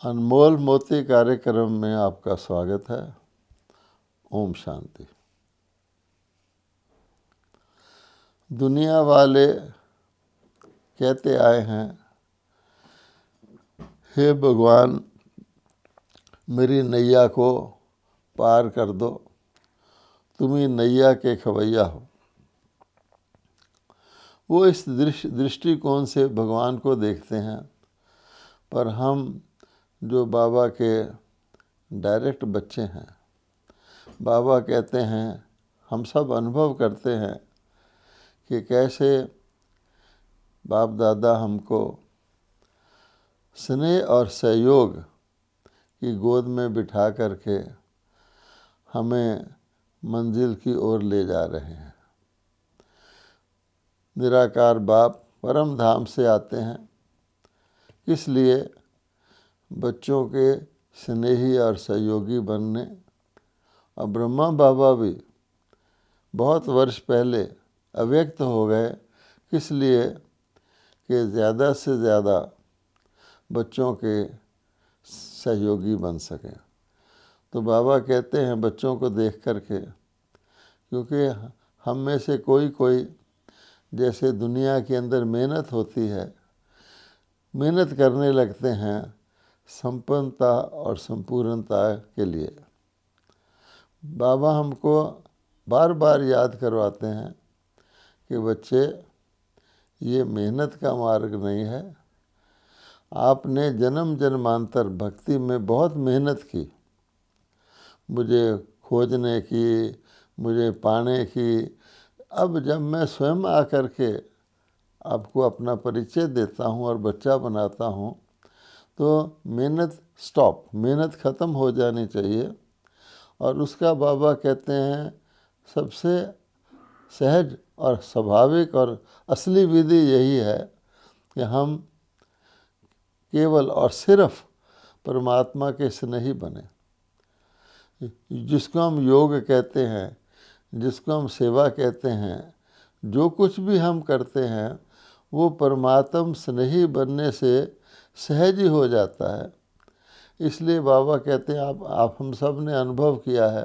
अनमोल मोती कार्यक्रम में आपका स्वागत है। ओम शांति। दुनिया वाले कहते आए हैं, हे भगवान मेरी नैया को पार कर दो, तुम ही नैया के खवैया हो। वो इस दृष्टिकोण से भगवान को देखते हैं, पर हम जो बाबा के डायरेक्ट बच्चे हैं, बाबा कहते हैं, हम सब अनुभव करते हैं कि कैसे बाप दादा हमको स्नेह और सहयोग की गोद में बिठा करके हमें मंजिल की ओर ले जा रहे हैं। निराकार बाप परम धाम से आते हैं, इसलिए बच्चों के स्नेही और सहयोगी बनने, और ब्रह्मा बाबा भी बहुत वर्ष पहले अव्यक्त हो गए, इसलिए कि ज़्यादा से ज़्यादा बच्चों के सहयोगी बन सकें। तो बाबा कहते हैं बच्चों को देख करके, क्योंकि हम में से कोई जैसे दुनिया के अंदर मेहनत होती है, मेहनत करने लगते हैं संपन्नता और संपूर्णता के लिए। बाबा हमको बार बार याद करवाते हैं कि बच्चे, ये मेहनत का मार्ग नहीं है। आपने जन्म जन्मांतर भक्ति में बहुत मेहनत की, मुझे खोजने की, मुझे पाने की। अब जब मैं स्वयं आकर के आपको अपना परिचय देता हूँ और बच्चा बनाता हूँ, तो मेहनत स्टॉप, मेहनत ख़त्म हो जानी चाहिए। और उसका बाबा कहते हैं सबसे सहज और स्वाभाविक और असली विधि यही है कि हम केवल और सिर्फ परमात्मा के स्नेही बने। जिसको हम योग कहते हैं, जिसको हम सेवा कहते हैं, जो कुछ भी हम करते हैं वो परमात्म स्नेही बनने से सहज ही हो जाता है। इसलिए बाबा कहते हैं, आप हम सब ने अनुभव किया है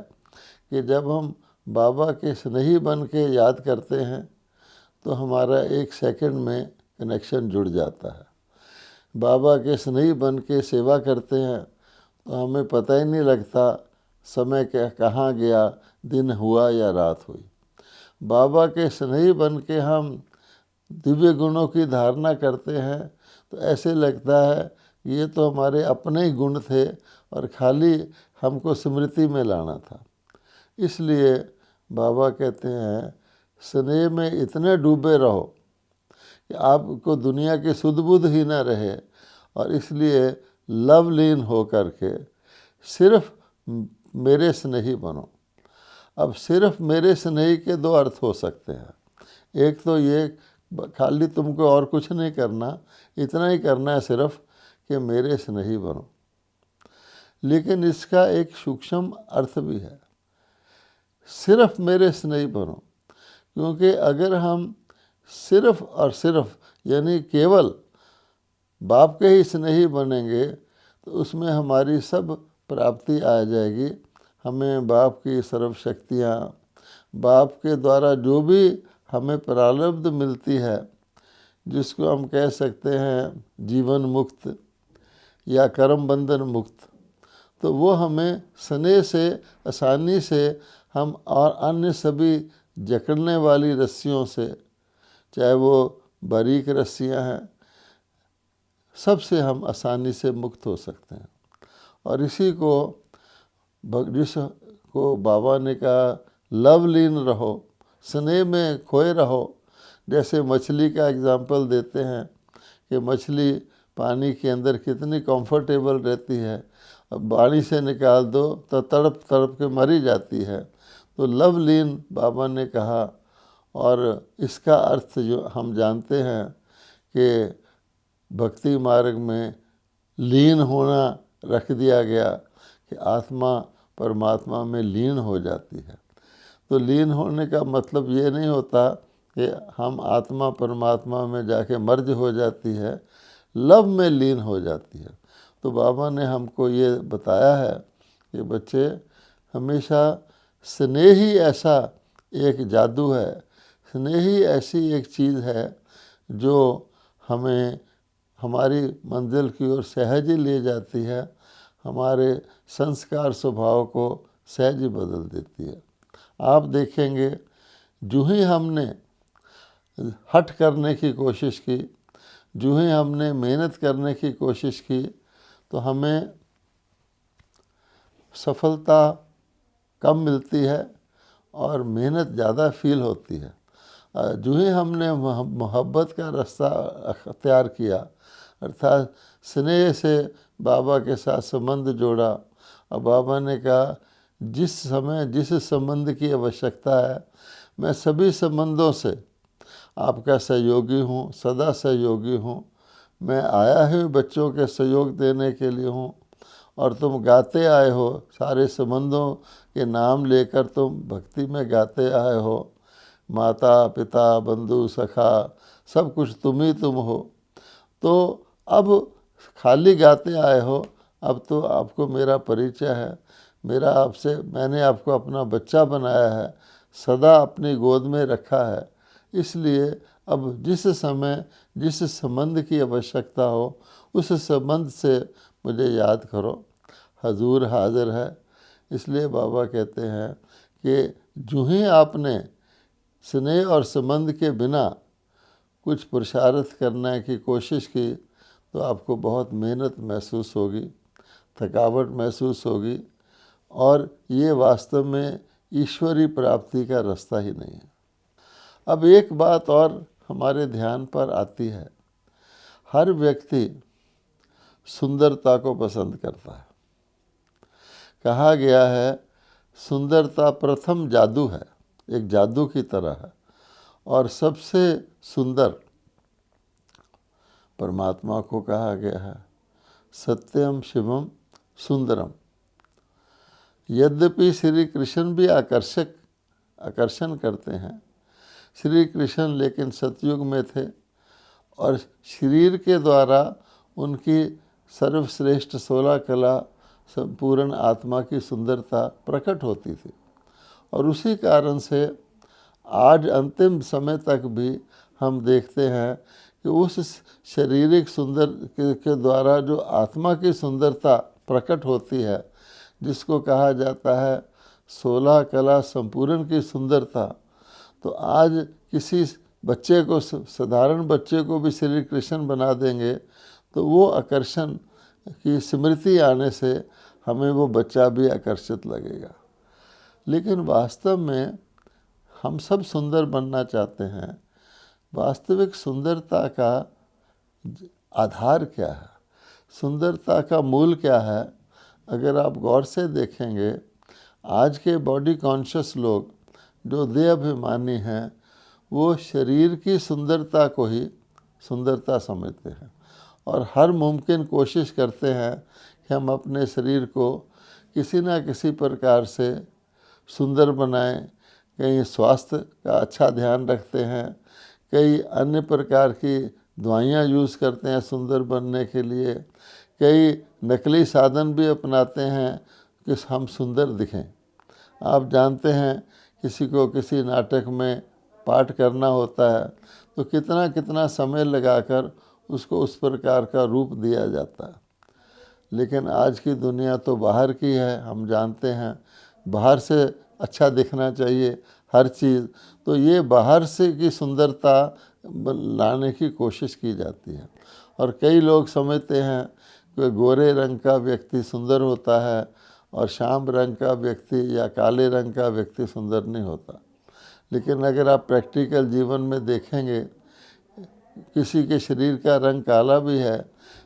कि जब हम बाबा के स्नेही बन के याद करते हैं तो हमारा एक सेकंड में कनेक्शन जुड़ जाता है। बाबा के स्नेही बन के सेवा करते हैं तो हमें पता ही नहीं लगता समय कहाँ गया, दिन हुआ या रात हुई। बाबा के स्नेही बन के हम दिव्य गुणों की धारणा करते हैं तो ऐसे लगता है ये तो हमारे अपने ही गुण थे और खाली हमको स्मृति में लाना था। इसलिए बाबा कहते हैं स्नेह में इतने डूबे रहो कि आपको दुनिया की सुध बुध ही ना रहे, और इसलिए लवलीन हो करके सिर्फ मेरे स्नेही बनो। अब सिर्फ मेरे स्नेही के दो अर्थ हो सकते हैं। एक तो ये खाली तुमको और कुछ नहीं करना, इतना ही करना है सिर्फ कि मेरे स्नेही बनो। लेकिन इसका एक सूक्ष्म अर्थ भी है, सिर्फ मेरे स्नेही बनो। क्योंकि अगर हम सिर्फ और सिर्फ यानी केवल बाप के ही स्नेही बनेंगे तो उसमें हमारी सब प्राप्ति आ जाएगी। हमें बाप की सर्व शक्तियाँ, बाप के द्वारा जो भी हमें प्रारब्ध मिलती है, जिसको हम कह सकते हैं जीवन मुक्त या कर्म बंधन मुक्त, तो वो हमें स्नेह से आसानी से हम और अन्य सभी जकड़ने वाली रस्सियों से, चाहे वो बारीक रस्सियां हैं, सबसे हम आसानी से मुक्त हो सकते हैं। और इसी को जिसको बाबा ने कहा लवलीन रहो, स्नेह में खोए रहो। जैसे मछली का एग्जाम्पल देते हैं कि मछली पानी के अंदर कितनी कंफर्टेबल रहती है, अब पानी से निकाल दो तो तड़प तड़प के मरी जाती है। तो लवलीन बाबा ने कहा, और इसका अर्थ जो हम जानते हैं कि भक्ति मार्ग में लीन होना रख दिया गया कि आत्मा परमात्मा में लीन हो जाती है। तो लीन होने का मतलब ये नहीं होता कि हम आत्मा परमात्मा में जाके मर्ज हो जाती है, लव में लीन हो जाती है। तो बाबा ने हमको ये बताया है कि बच्चे, हमेशा स्नेह ही ऐसा एक जादू है, स्नेह ही ऐसी एक चीज़ है जो हमें हमारी मंजिल की ओर सहज ही ले जाती है, हमारे संस्कार स्वभाव को सहज ही बदल देती है। आप देखेंगे, जो ही हमने हट करने की कोशिश की, जो ही हमने मेहनत करने की कोशिश की, तो हमें सफलता कम मिलती है और मेहनत ज़्यादा फील होती है। जो ही हमने मोहब्बत का रास्ता अख्तियार किया, अर्थात स्नेह से बाबा के साथ संबंध जोड़ा, और बाबा ने कहा जिस समय जिस संबंध की आवश्यकता है, मैं सभी संबंधों से आपका सहयोगी हूँ, सदा सहयोगी हूँ। मैं आया ही बच्चों के सहयोग देने के लिए हूँ, और तुम गाते आए हो, सारे संबंधों के नाम लेकर तुम भक्ति में गाते आए हो। माता पिता बंधु सखा सब कुछ तुम ही तुम हो। तो अब खाली गाते आए हो, अब तो आपको मेरा परिचय है, मेरा आपसे, मैंने आपको अपना बच्चा बनाया है, सदा अपनी गोद में रखा है। इसलिए अब जिस समय जिस संबंध की आवश्यकता हो, उस संबंध से मुझे याद करो, हजूर हाजिर है। इसलिए बाबा कहते हैं कि जो ही आपने स्नेह और संबंध के बिना कुछ पुरुषार्थ करने की कोशिश की, तो आपको बहुत मेहनत महसूस होगी, थकावट महसूस होगी, और ये वास्तव में ईश्वरी प्राप्ति का रास्ता ही नहीं है। अब एक बात और हमारे ध्यान पर आती है, हर व्यक्ति सुंदरता को पसंद करता है। कहा गया है सुंदरता प्रथम जादू है, एक जादू की तरह है, और सबसे सुंदर परमात्मा को कहा गया है सत्यम शिवम सुंदरम। यद्यपि श्री कृष्ण भी आकर्षण करते हैं, श्री कृष्ण लेकिन सतयुग में थे, और शरीर के द्वारा उनकी सर्वश्रेष्ठ 16 कला संपूर्ण आत्मा की सुंदरता प्रकट होती थी। और उसी कारण से आज अंतिम समय तक भी हम देखते हैं कि उस शारीरिक सुंदर के द्वारा जो आत्मा की सुंदरता प्रकट होती है, जिसको कहा जाता है 16 कला संपूर्ण की सुंदरता, तो आज किसी बच्चे को, साधारण बच्चे को भी श्री कृष्ण बना देंगे, तो वो आकर्षण की स्मृति आने से हमें वो बच्चा भी आकर्षित लगेगा। लेकिन वास्तव में हम सब सुंदर बनना चाहते हैं। वास्तविक सुंदरता का आधार क्या है, सुंदरता का मूल क्या है? अगर आप गौर से देखेंगे, आज के बॉडी कॉन्शियस लोग जो देहाभिमानी हैं, वो शरीर की सुंदरता को ही सुंदरता समझते हैं, और हर मुमकिन कोशिश करते हैं कि हम अपने शरीर को किसी न किसी प्रकार से सुंदर बनाएं। कहीं स्वास्थ्य का अच्छा ध्यान रखते हैं, कई अन्य प्रकार की दवाइयाँ यूज़ करते हैं सुंदर बनने के लिए, कई नकली साधन भी अपनाते हैं कि हम सुंदर दिखें। आप जानते हैं, किसी को किसी नाटक में पाठ करना होता है तो कितना कितना समय लगाकर उसको उस प्रकार का रूप दिया जाता है। लेकिन आज की दुनिया तो बाहर की है, हम जानते हैं, बाहर से अच्छा दिखना चाहिए हर चीज़, तो ये बाहर से की सुंदरता लाने की कोशिश की जाती है। और कई लोग समझते हैं कि गोरे रंग का व्यक्ति सुंदर होता है और श्याम रंग का व्यक्ति या काले रंग का व्यक्ति सुंदर नहीं होता। लेकिन अगर आप प्रैक्टिकल जीवन में देखेंगे, किसी के शरीर का रंग काला भी है,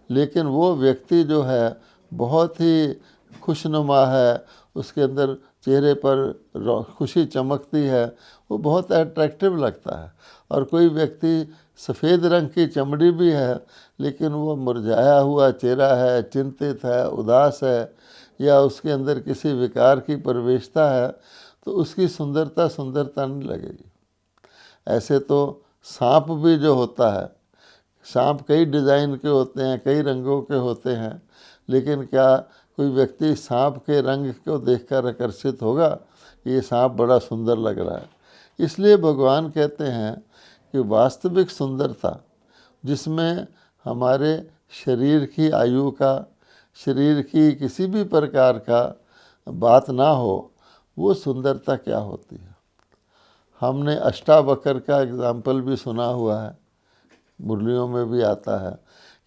लेकिन वो व्यक्ति जो है बहुत ही खुशनुमा है, उसके अंदर चेहरे पर खुशी चमकती है, वो बहुत अट्रैक्टिव लगता है। और कोई व्यक्ति सफ़ेद रंग की चमड़ी भी है, लेकिन वो मुरझाया हुआ चेहरा है, चिंतित है, उदास है, या उसके अंदर किसी विकार की प्रवेशता है, तो उसकी सुंदरता नहीं लगेगी। ऐसे तो सांप भी जो होता है, सांप कई डिज़ाइन के होते हैं, कई रंगों के होते हैं, लेकिन क्या कोई व्यक्ति सांप के रंग को देखकर आकर्षित होगा कि ये सांप बड़ा सुंदर लग रहा है? इसलिए भगवान कहते हैं कि वास्तविक सुंदरता जिसमें हमारे शरीर की आयु का, शरीर की किसी भी प्रकार का बात ना हो, वो सुंदरता क्या होती है? हमने अष्टावक्र का एग्जाम्पल भी सुना हुआ है, मुरलियों में भी आता है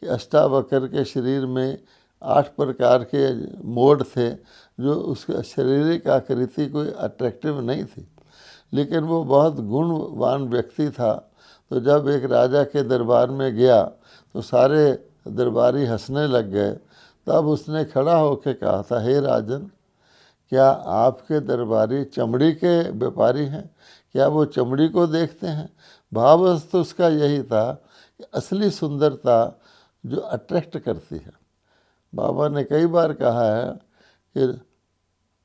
कि अष्टावक्र के शरीर में 8 प्रकार के मोड थे, जो उसके शारीरिक आकृति कोई अट्रैक्टिव नहीं थी, लेकिन वो बहुत गुणवान व्यक्ति था। तो जब एक राजा के दरबार में गया तो सारे दरबारी हंसने लग गए। तब उसने खड़ा होकर कहा था, हे राजन, क्या आपके दरबारी चमड़ी के व्यापारी हैं? क्या वो चमड़ी को देखते हैं? भाववस्तु तो उसका यही था कि असली सुंदरता जो अट्रैक्ट करती है। बाबा ने कई बार कहा है कि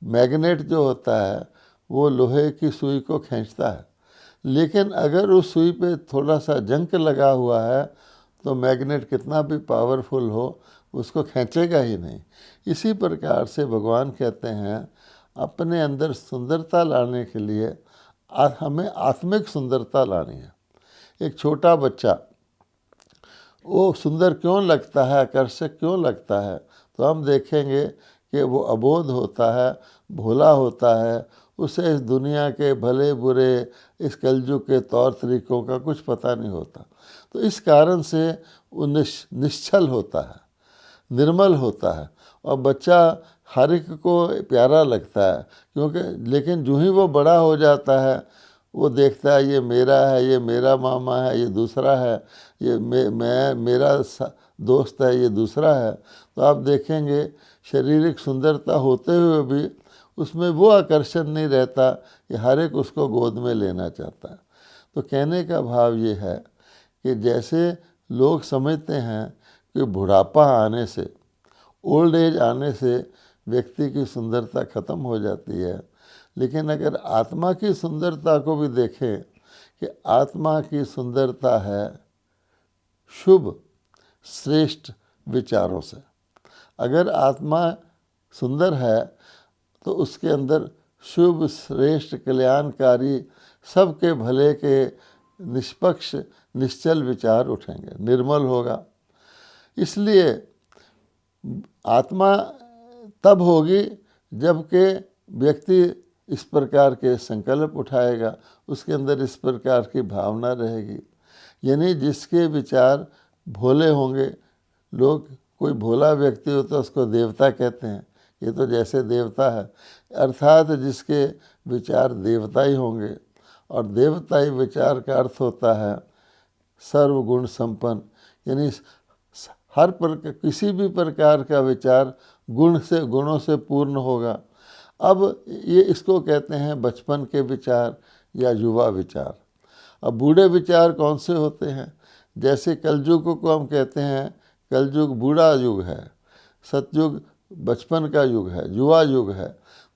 मैग्नेट जो होता है वो लोहे की सुई को खींचता है, लेकिन अगर उस सुई पे थोड़ा सा जंक लगा हुआ है तो मैग्नेट कितना भी पावरफुल हो उसको खींचेगा ही नहीं। इसी प्रकार से भगवान कहते हैं अपने अंदर सुंदरता लाने के लिए हमें आत्मिक सुंदरता लानी है। एक छोटा बच्चा वो सुंदर क्यों लगता है, आकर्षक क्यों लगता है? तो हम देखेंगे कि वो अबोध होता है, भोला होता है, उसे इस दुनिया के भले बुरे, इस कलयुग के तौर तरीकों का कुछ पता नहीं होता। तो इस कारण से वो निश्चल होता है, निर्मल होता है, और बच्चा हर एक को प्यारा लगता है, क्योंकि लेकिन जो ही वो बड़ा हो जाता है वो देखता है ये मेरा है, ये मेरा मामा है, ये दूसरा है, ये मेरा दोस्त है, ये दूसरा है। तो आप देखेंगे शारीरिक सुंदरता होते हुए भी उसमें वो आकर्षण नहीं रहता कि हर एक उसको गोद में लेना चाहता है। तो कहने का भाव ये है कि जैसे लोग समझते हैं कि बुढ़ापा आने से, ओल्ड एज आने से व्यक्ति की सुंदरता खत्म हो जाती है, लेकिन अगर आत्मा की सुंदरता को भी देखें कि आत्मा की सुंदरता है शुभ श्रेष्ठ विचारों से। अगर आत्मा सुंदर है तो उसके अंदर शुभ श्रेष्ठ कल्याणकारी सबके भले के निष्पक्ष निश्चल विचार उठेंगे, निर्मल होगा। इसलिए आत्मा तब होगी जबकि व्यक्ति इस प्रकार के संकल्प उठाएगा, उसके अंदर इस प्रकार की भावना रहेगी। यानी जिसके विचार भोले होंगे, लोग कोई भोला व्यक्ति हो तो उसको देवता कहते हैं, ये तो जैसे देवता है, अर्थात जिसके विचार देवता ही होंगे। और देवताई विचार का अर्थ होता है सर्वगुण संपन्न, यानी हर प्रकार किसी भी प्रकार का विचार गुणों से पूर्ण होगा। अब ये इसको कहते हैं बचपन के विचार या युवा विचार। अब बूढ़े विचार कौन से होते हैं? जैसे कलयुग को हम कहते हैं कलयुग बूढ़ा युग है, सतयुग बचपन का युग है, युवा युग है।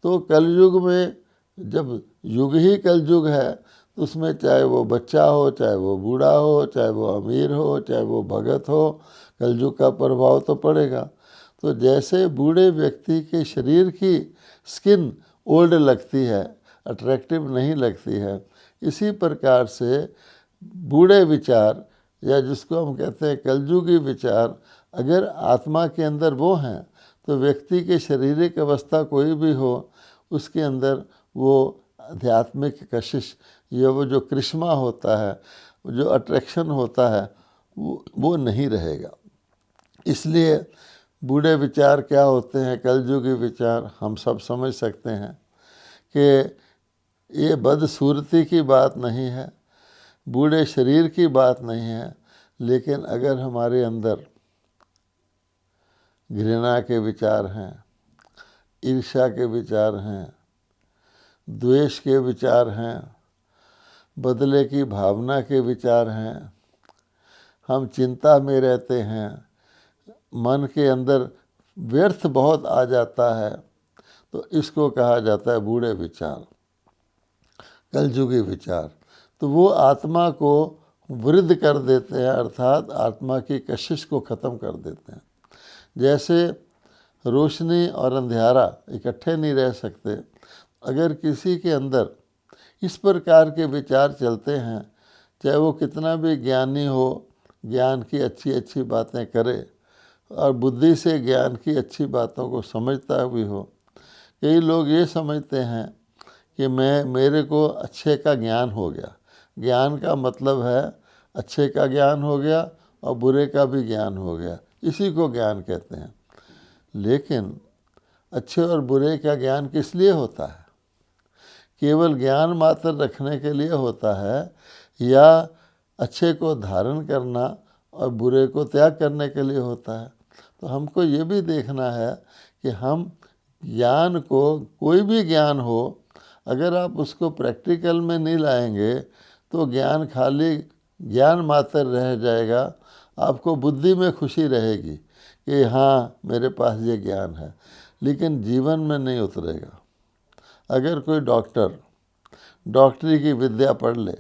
तो कलयुग में जब युग ही कलयुग है तो उसमें चाहे वो बच्चा हो, चाहे वो बूढ़ा हो, चाहे वो अमीर हो, चाहे वो भगत हो, कलयुग का प्रभाव तो पड़ेगा। तो जैसे बूढ़े व्यक्ति के शरीर की स्किन ओल्ड लगती है, अट्रैक्टिव नहीं लगती है, इसी प्रकार से बूढ़े विचार या जिसको हम कहते हैं कलयुगी विचार अगर आत्मा के अंदर वो हैं तो व्यक्ति के शारीरिक अवस्था कोई भी हो उसके अंदर वो आध्यात्मिक कशिश या वो जो कृष्मा होता है, जो अट्रैक्शन होता है, वो नहीं रहेगा। इसलिए बूढ़े विचार क्या होते हैं, कलयुगी विचार हम सब समझ सकते हैं कि ये बदसूरती की बात नहीं है, बूढ़े शरीर की बात नहीं है, लेकिन अगर हमारे अंदर घृणा के विचार हैं, ईर्ष्या के विचार हैं, द्वेष के विचार हैं, बदले की भावना के विचार हैं, हम चिंता में रहते हैं, मन के अंदर व्यर्थ बहुत आ जाता है, तो इसको कहा जाता है बूढ़े विचार, कलयुगी विचार। तो वो आत्मा को वृद्ध कर देते हैं, अर्थात आत्मा की कशिश को ख़त्म कर देते हैं। जैसे रोशनी और अंधेरा इकट्ठे नहीं रह सकते। अगर किसी के अंदर इस प्रकार के विचार चलते हैं, चाहे वो कितना भी ज्ञानी हो, ज्ञान की अच्छी अच्छी बातें करे और बुद्धि से ज्ञान की अच्छी बातों को समझता भी हो, कई लोग ये समझते हैं कि मेरे को अच्छे का ज्ञान हो गया। ज्ञान का मतलब है अच्छे का ज्ञान हो गया और बुरे का भी ज्ञान हो गया, इसी को ज्ञान कहते हैं। लेकिन अच्छे और बुरे का ज्ञान किस लिए होता है? केवल ज्ञान मात्र रखने के लिए होता है या अच्छे को धारण करना और बुरे को त्याग करने के लिए होता है? तो हमको ये भी देखना है कि हम ज्ञान को, कोई भी ज्ञान हो, अगर आप उसको प्रैक्टिकल में नहीं लाएंगे तो ज्ञान खाली ज्ञान मात्र रह जाएगा। आपको बुद्धि में खुशी रहेगी कि हाँ मेरे पास ये ज्ञान है, लेकिन जीवन में नहीं उतरेगा। अगर कोई डॉक्टरी की विद्या पढ़ ले,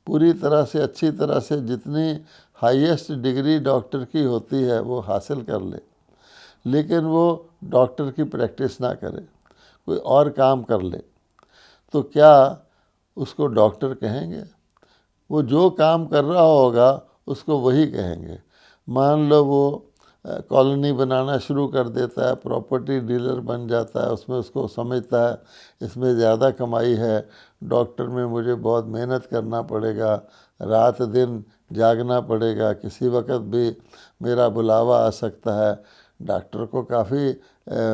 पूरी तरह से अच्छी तरह से जितनी हाईएस्ट डिग्री डॉक्टर की होती है वो हासिल कर ले, लेकिन वो डॉक्टर की प्रैक्टिस ना करे, कोई और काम कर ले, तो क्या उसको डॉक्टर कहेंगे? वो जो काम कर रहा होगा उसको वही कहेंगे। मान लो वो कॉलोनी बनाना शुरू कर देता है, प्रॉपर्टी डीलर बन जाता है, उसमें उसको समझता है इसमें ज़्यादा कमाई है, डॉक्टर में मुझे बहुत मेहनत करना पड़ेगा, रात दिन जागना पड़ेगा, किसी वक्त भी मेरा बुलावा आ सकता है, डॉक्टर को काफ़ी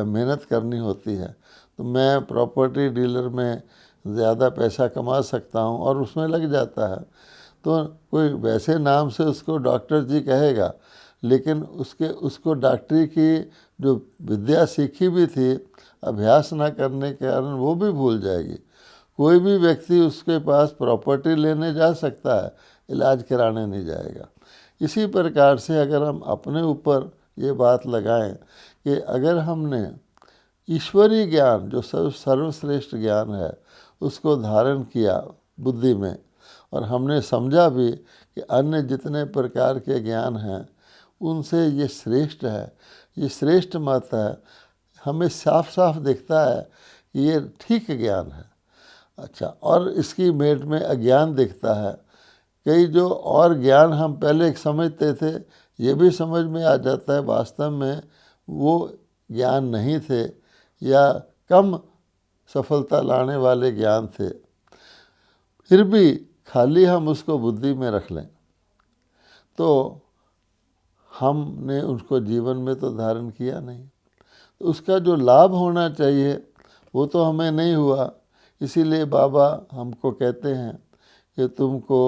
मेहनत करनी होती है, तो मैं प्रॉपर्टी डीलर में ज़्यादा पैसा कमा सकता हूँ, और उसमें लग जाता है। तो कोई वैसे नाम से उसको डॉक्टर जी कहेगा, लेकिन उसको डॉक्टरी की जो विद्या सीखी भी थी, अभ्यास ना करने के कारण वो भी भूल जाएगी। कोई भी व्यक्ति उसके पास प्रॉपर्टी लेने जा सकता है, इलाज कराने नहीं जाएगा। इसी प्रकार से अगर हम अपने ऊपर ये बात लगाएं कि अगर हमने ईश्वरीय ज्ञान जो सर्वश्रेष्ठ ज्ञान है उसको धारण किया बुद्धि में, और हमने समझा भी कि अन्य जितने प्रकार के ज्ञान हैं उनसे ये श्रेष्ठ है, ये श्रेष्ठ मत है, हमें साफ साफ दिखता है कि ये ठीक ज्ञान है। अच्छा, और इसकी मेट में अज्ञान दिखता है। कई जो और ज्ञान हम पहले समझते थे, ये भी समझ में आ जाता है वास्तव में वो ज्ञान नहीं थे या कम सफलता लाने वाले ज्ञान थे, फिर भी खाली हम उसको बुद्धि में रख लें तो हमने उसको जीवन में तो धारण किया नहीं, तो उसका जो लाभ होना चाहिए वो तो हमें नहीं हुआ। इसीलिए बाबा हमको कहते हैं कि तुमको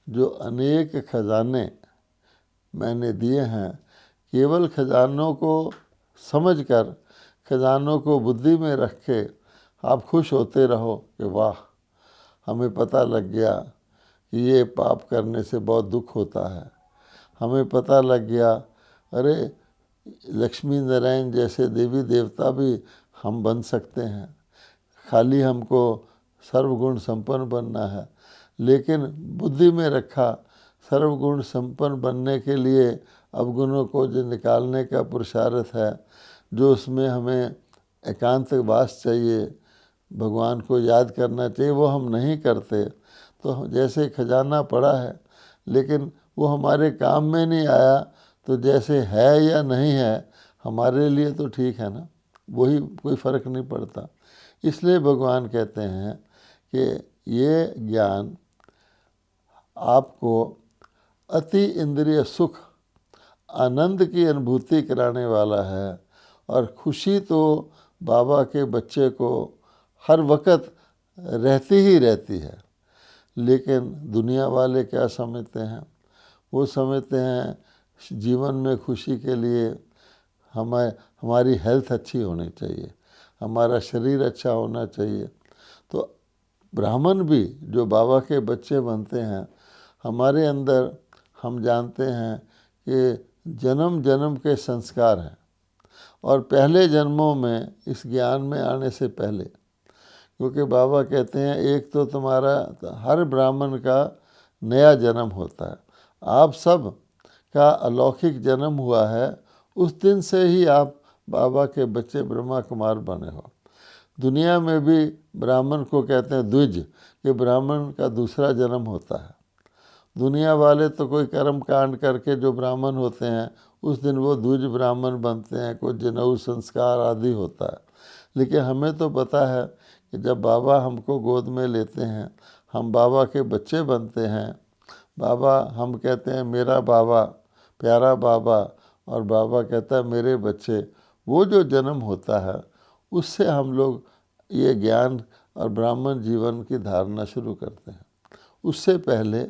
जो अनेक खजाने मैंने दिए हैं, केवल खजानों को समझकर, खजानों को बुद्धि में रख के आप खुश होते रहो कि वाह हमें पता लग गया कि ये पाप करने से बहुत दुख होता है, हमें पता लग गया अरे लक्ष्मी नारायण जैसे देवी देवता भी हम बन सकते हैं, खाली हमको सर्वगुण संपन्न बनना है। लेकिन बुद्धि में रखा सर्वगुण संपन्न बनने के लिए अवगुणों को जो निकालने का पुरुषार्थ है, जो उसमें हमें एकांत वास चाहिए, भगवान को याद करना चाहिए, वो हम नहीं करते। तो जैसे खजाना पड़ा है लेकिन वो हमारे काम में नहीं आया, तो जैसे है या नहीं है हमारे लिए तो ठीक है ना, वही कोई फ़र्क नहीं पड़ता। इसलिए भगवान कहते हैं कि ये ज्ञान आपको अति इंद्रिय सुख आनंद की अनुभूति कराने वाला है, और खुशी तो बाबा के बच्चे को हर वक्त रहती ही रहती है। लेकिन दुनिया वाले क्या समझते हैं? वो समझते हैं जीवन में खुशी के लिए हमारी हेल्थ अच्छी होनी चाहिए, हमारा शरीर अच्छा होना चाहिए। तो ब्राह्मण भी जो बाबा के बच्चे बनते हैं, हमारे अंदर हम जानते हैं कि जन्म जन्म के संस्कार हैं, और पहले जन्मों में इस ज्ञान में आने से पहले, क्योंकि बाबा कहते हैं एक तो तुम्हारा हर ब्राह्मण का नया जन्म होता है, आप सब का अलौकिक जन्म हुआ है, उस दिन से ही आप बाबा के बच्चे ब्रह्मा कुमार बने हो। दुनिया में भी ब्राह्मण को कहते हैं द्विज, कि ब्राह्मण का दूसरा जन्म होता है। दुनिया वाले तो कोई कर्म कांड करके जो ब्राह्मण होते हैं उस दिन वो द्विज ब्राह्मण बनते हैं, कोई जनेऊ संस्कार आदि होता है। लेकिन हमें तो पता है कि जब बाबा हमको गोद में लेते हैं, हम बाबा के बच्चे बनते हैं। बाबा, हम कहते हैं मेरा बाबा, प्यारा बाबा, और बाबा कहता है मेरे बच्चे। वो जो जन्म होता है उससे हम लोग ये ज्ञान और ब्राह्मण जीवन की धारणा शुरू करते हैं। उससे पहले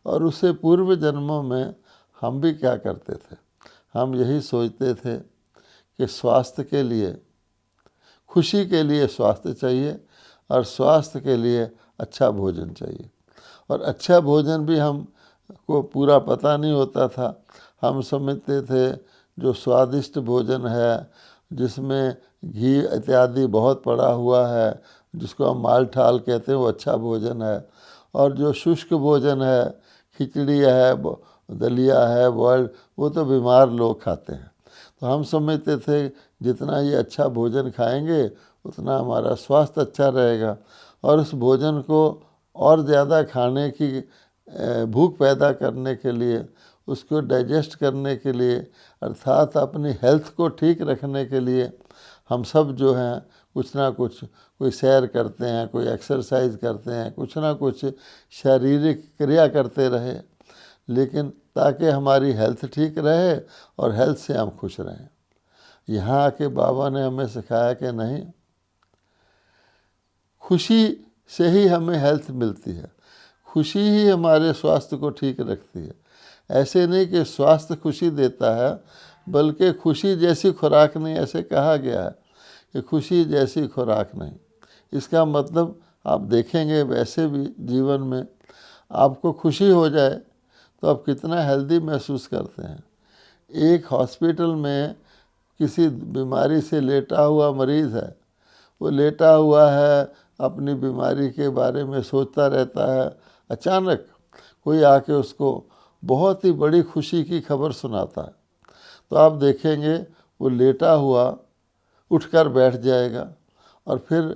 और उससे पूर्व जन्मों में हम भी क्या करते थे? हम यही सोचते थे कि स्वास्थ्य के लिए, खुशी के लिए स्वास्थ्य चाहिए, और स्वास्थ्य के लिए अच्छा भोजन चाहिए। और अच्छा भोजन भी हम को पूरा पता नहीं होता था। हम समझते थे जो स्वादिष्ट भोजन है, जिसमें घी इत्यादि बहुत पड़ा हुआ है, जिसको हम माल ठाल कहते हैं, वो अच्छा भोजन है। और जो शुष्क भोजन है, खिचड़ी है, दलिया है, बॉइल्ड, वो तो बीमार लोग खाते हैं। तो हम समझते थे जितना ये अच्छा भोजन खाएंगे उतना हमारा स्वास्थ्य अच्छा रहेगा। और उस भोजन को और ज़्यादा खाने की भूख पैदा करने के लिए, उसको डाइजेस्ट करने के लिए, अर्थात अपनी हेल्थ को ठीक रखने के लिए हम सब जो हैं कुछ ना कुछ, कोई सैर करते हैं, कोई एक्सरसाइज करते हैं, कुछ ना कुछ शारीरिक क्रिया करते रहे, लेकिन ताकि हमारी हेल्थ ठीक रहे और हेल्थ से हम खुश रहें। यहाँ आके बाबा ने हमें सिखाया कि नहीं, खुशी से ही हमें हेल्थ मिलती है, खुशी ही हमारे स्वास्थ्य को ठीक रखती है। ऐसे नहीं कि स्वास्थ्य खुशी देता है, बल्कि खुशी जैसी खुराक नहीं, ऐसे कहा गया है कि खुशी जैसी खुराक नहीं। इसका मतलब आप देखेंगे वैसे भी जीवन में आपको खुशी हो जाए तो आप कितना हेल्दी महसूस करते हैं। एक हॉस्पिटल में किसी बीमारी से लेटा हुआ मरीज़ है, वो लेटा हुआ है, अपनी बीमारी के बारे में सोचता रहता है। अचानक कोई आके उसको बहुत ही बड़ी खुशी की खबर सुनाता है, तो आप देखेंगे वो लेटा हुआ उठकर बैठ जाएगा, और फिर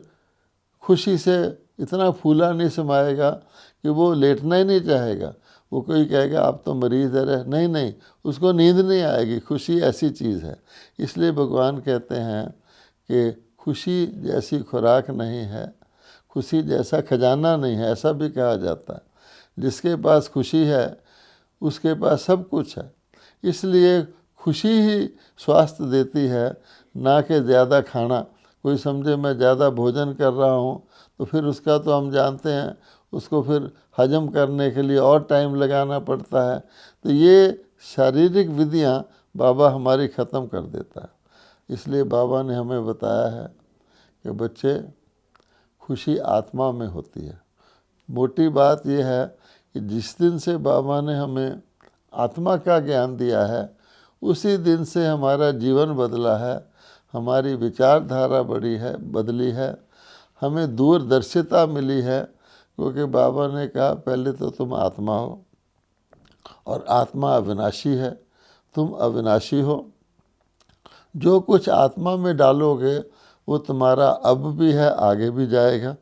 खुशी से इतना फूला नहीं समाएगा कि वो लेटना ही नहीं चाहेगा। वो कोई कहेगा आप तो मरीज़ है, नहीं नहीं, उसको नींद नहीं आएगी। खुशी ऐसी चीज़ है। इसलिए भगवान कहते हैं कि खुशी जैसी खुराक नहीं है, खुशी जैसा खजाना नहीं है, ऐसा भी कहा जाता है। जिसके पास खुशी है उसके पास सब कुछ है। इसलिए खुशी ही स्वास्थ्य देती है, ना कि ज़्यादा खाना। कोई समझे मैं ज़्यादा भोजन कर रहा हूँ तो फिर उसका तो हम जानते हैं, उसको फिर हजम करने के लिए और टाइम लगाना पड़ता है। तो ये शारीरिक विधियाँ बाबा हमारी ख़त्म कर देता है। इसलिए बाबा ने हमें बताया है कि बच्चे, खुशी आत्मा में होती है। मोटी बात यह है कि जिस दिन से बाबा ने हमें आत्मा का ज्ञान दिया है, उसी दिन से हमारा जीवन बदला है, हमारी विचारधारा बदली है, हमें दूरदर्शिता मिली है। क्योंकि बाबा ने कहा पहले तो तुम आत्मा हो, और आत्मा अविनाशी है, तुम अविनाशी हो। जो कुछ आत्मा में डालोगे वो तुम्हारा अब भी है, आगे भी जाएगा,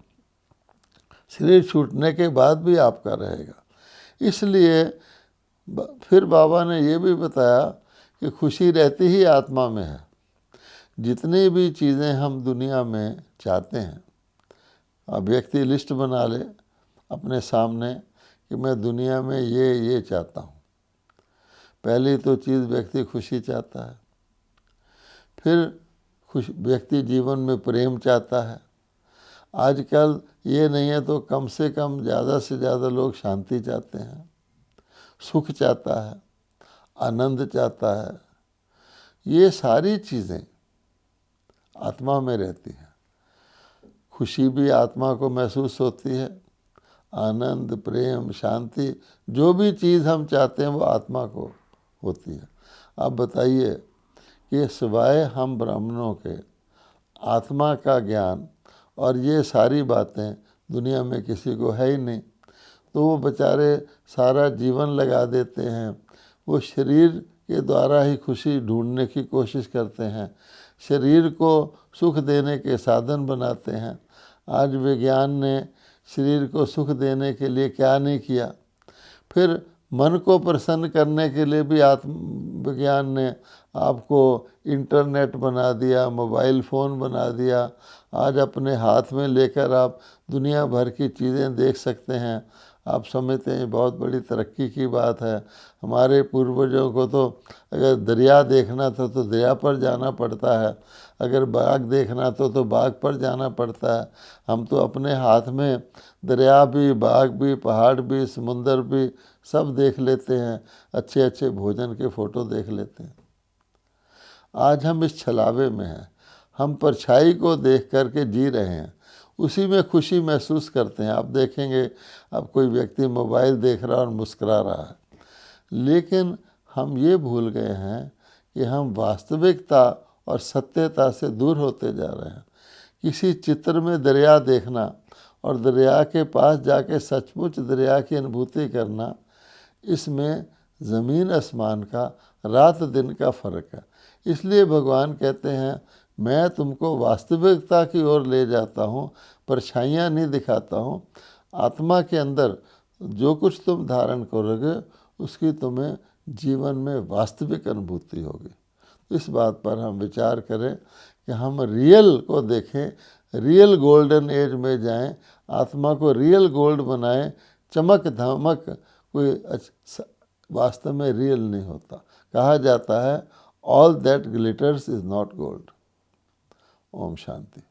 शरीर छूटने के बाद भी आपका रहेगा। इसलिए फिर बाबा ने ये भी बताया कि खुशी रहती ही आत्मा में है। जितनी भी चीज़ें हम दुनिया में चाहते हैं, अब व्यक्ति लिस्ट बना ले अपने सामने कि मैं दुनिया में ये चाहता हूँ। पहली तो चीज़ व्यक्ति खुशी चाहता है, फिर व्यक्ति जीवन में प्रेम चाहता है। आजकल ये नहीं है तो कम से कम ज़्यादा से ज़्यादा लोग शांति चाहते हैं, सुख चाहता है, आनंद चाहता है। ये सारी चीज़ें आत्मा में रहती हैं। खुशी भी आत्मा को महसूस होती है, आनंद, प्रेम, शांति, जो भी चीज़ हम चाहते हैं वो आत्मा को होती है। आप बताइए कि सिवाय हम ब्राह्मणों के आत्मा का ज्ञान और ये सारी बातें दुनिया में किसी को है ही नहीं। तो वो बेचारे सारा जीवन लगा देते हैं, वो शरीर के द्वारा ही खुशी ढूंढने की कोशिश करते हैं। शरीर को सुख देने के साधन बनाते हैं। आज विज्ञान ने शरीर को सुख देने के लिए क्या नहीं किया। फिर मन को प्रसन्न करने के लिए भी आत्मविज्ञान ने आपको इंटरनेट बना दिया, मोबाइल फ़ोन बना दिया। आज अपने हाथ में लेकर आप दुनिया भर की चीज़ें देख सकते हैं। आप समझते हैं बहुत बड़ी तरक्की की बात है। हमारे पूर्वजों को तो अगर दरिया देखना था तो दरिया पर जाना पड़ता है, अगर बाग देखना तो बाग पर जाना पड़ता है। हम तो अपने हाथ में दरिया भी, बाग भी, पहाड़ भी, समुंदर भी सब देख लेते हैं। अच्छे अच्छे भोजन के फ़ोटो देख लेते हैं। आज हम इस छलावे में हैं। हम परछाई को देख कर के जी रहे हैं, उसी में खुशी महसूस करते हैं। आप देखेंगे अब कोई व्यक्ति मोबाइल देख रहा है और मुस्कुरा रहा है, लेकिन हम ये भूल गए हैं कि हम वास्तविकता और सत्यता से दूर होते जा रहे हैं। किसी चित्र में दरिया देखना और दरिया के पास जाके सचमुच दरिया की अनुभूति करना, इसमें ज़मीन आसमान का, रात दिन का फ़र्क है। इसलिए भगवान कहते हैं मैं तुमको वास्तविकता की ओर ले जाता हूँ, परछाइयाँ नहीं दिखाता हूँ। आत्मा के अंदर जो कुछ तुम धारण करोगे उसकी तुम्हें जीवन में वास्तविक अनुभूति होगी। इस बात पर हम विचार करें कि हम रियल को देखें, रियल गोल्डन एज में जाएं, आत्मा को रियल गोल्ड बनाएं। चमक धमक कोई वास्तव में रियल नहीं होता। कहा जाता है all that glitters is not gold. ओम शांति।